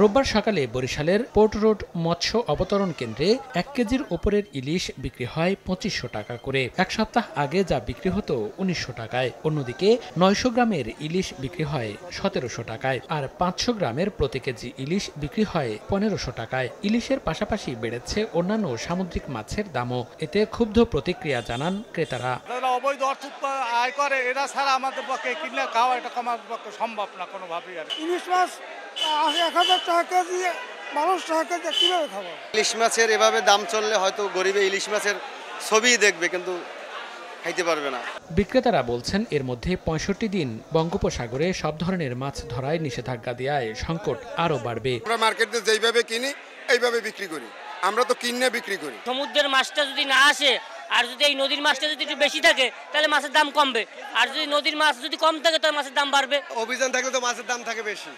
রোববার সকালে বরিশালের পোর্ট রোড মৎস্য অবতরণ কেন্দ্রে ১ কেজির ওপরের ইলিশ বিক্রি হয় ২৫০০ টাকা করে। এক সপ্তাহ আগে যা বিক্রি হতো ১৯০০ টাকায়। অন্যদিকে ৯০০ গ্রামের ইলিশ বিক্রি হয় ১৭০০ টাকায়, আর ৫০০ গ্রামের প্রতি কেজি ইলিশ বিক্রি হয় ১৫০০ টাকায়। ইলিশের পাশাপাশি বেড়েছে অন্যান্য সামুদ্রিক মাছের দামও। এতে ক্ষুব্ধ প্রতিক্রিয়া জানান ক্রেতারা। অবৈধ অর্থ আয় করে, এরা ছাড়া আমাদের পক্ষে কিনে খাওয়া এটা কমার পক্ষে সম্ভব না কোনোভাবেই। ইলিশ মাছ ১০০০ টাকা কেজি, ১২০০ টাকা কেজি কিভাবে খাবো? ইলিশ মাছের এভাবে দাম চললে হয়তো গরিবে ইলিশ মাছের ছবি দেখবে, কিন্তু খাইতে পারবে না। বিক্রেতারা বলছেন, এর মধ্যে ৬৫ দিন বঙ্গোপসাগরে সব ধরনের মাছ ধরায় নিষেধাজ্ঞা দেওয়ায় সংকট আরও বাড়বে। আমরা মার্কেটে যেইভাবে কিনি এইভাবে বিক্রি করি, আমরা তো কিনে বিক্রি করি। সমুদ্রের মাছটা যদি না আসে আর যদি এই নদীর মাছটা যদি একটু বেশি থাকে তাহলে মাছের দাম কমবে, আর যদি নদীর মাছ যদি কম থাকে তাহলে মাছের দাম বাড়বে। অভিযান থাকলে তো মাছের দাম থাকে বেশি,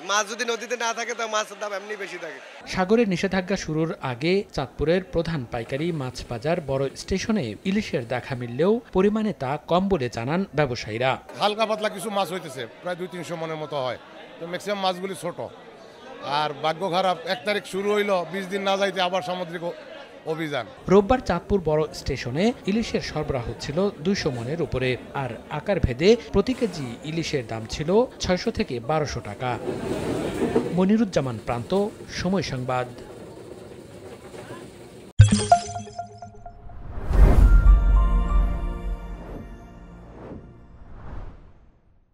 মাছ যদি নদীতে না থাকে তো মাছের দাম এমনি বেশি থাকে। সাগরের নিষেধাজ্ঞা শুরুর আগে চাঁদপুরের প্রধান পাইকারি মাছ বাজার বড় স্টেশনে ইলিশের দেখা মিললেও পরিমাণে তা কম বলে জানান ব্যবসায়ীরা। হালকা পাতলা কিছু মাছ হইতেছে, প্রায় ২-৩০০ মনের মতো হয়, তো ম্যাক্সিমাম মাছগুলি ছোট। আর ভাগ্য খারাপ, ১ তারিখ শুরু হইল, ২০ দিন না যাইতে আবার সামুদ্রিক অভিযান। রোববার চাঁদপুর বড় স্টেশনে ইলিশের সরবরাহ ছিল ২০০ মনের উপরে, আর আকার ভেদে প্রতি কেজি ইলিশের দাম ছিল ৬০০ থেকে ১২০০ টাকা। মনিরুজ্জামান প্রান্ত, সময় সংবাদ।